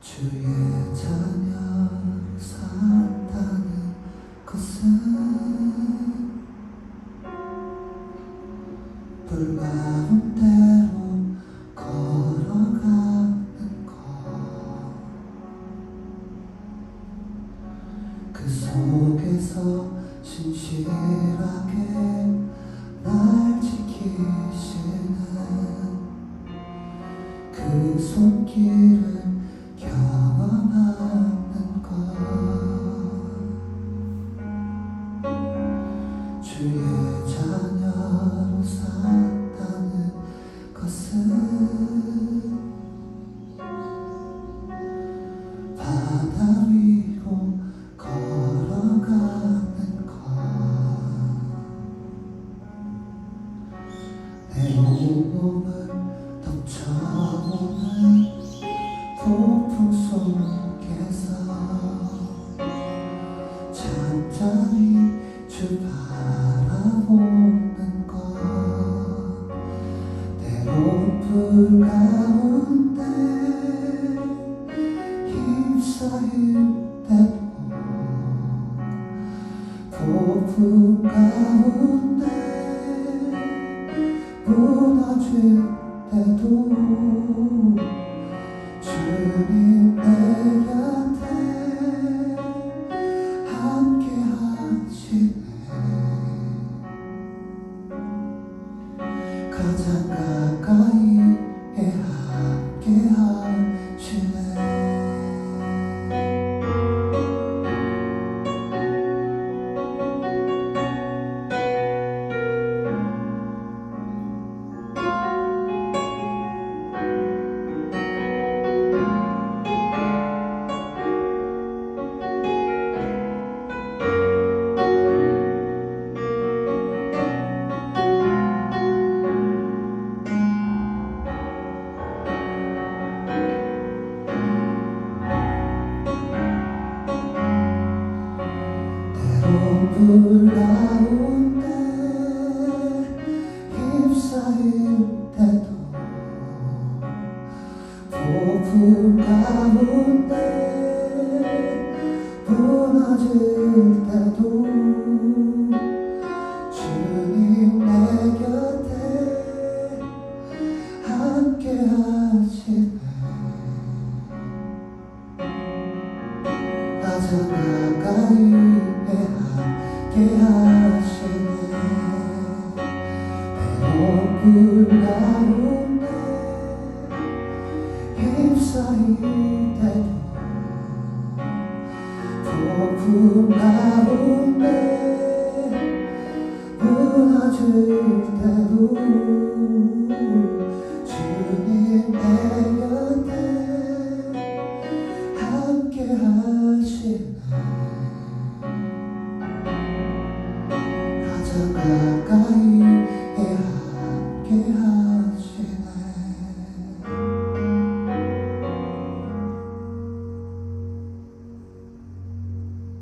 주의 자녀로 산다는 것은 불 가운데로 걸어가는 것, 그 속에서 신실하게 날 지키시는 그 손길을 경험하는 것, 주의 자녀로 산다는 것은 바다 위로 걸어가는 것, 내 온몸을 덮쳐오는 폭풍 속에서 잠잠히 주 바라보는 것, 때론 불 가운데 휩싸일 때도 폭풍 가운데 무너질 때도 주님 내 곁에 함께 하시네. 가장 가까이에 함께 하시네. 불 가운데 휩싸일 때도 폭풍 가운데 무너질 때도 주님 내 곁에 함께 하시네. 가장 가까이에 함께 하시네. 때론 불 가운데 휩싸일 때도 폭풍 가운데 무너질 때도 주님 내 곁에 함께 하시네. 가장 가까이에 함께 하시네.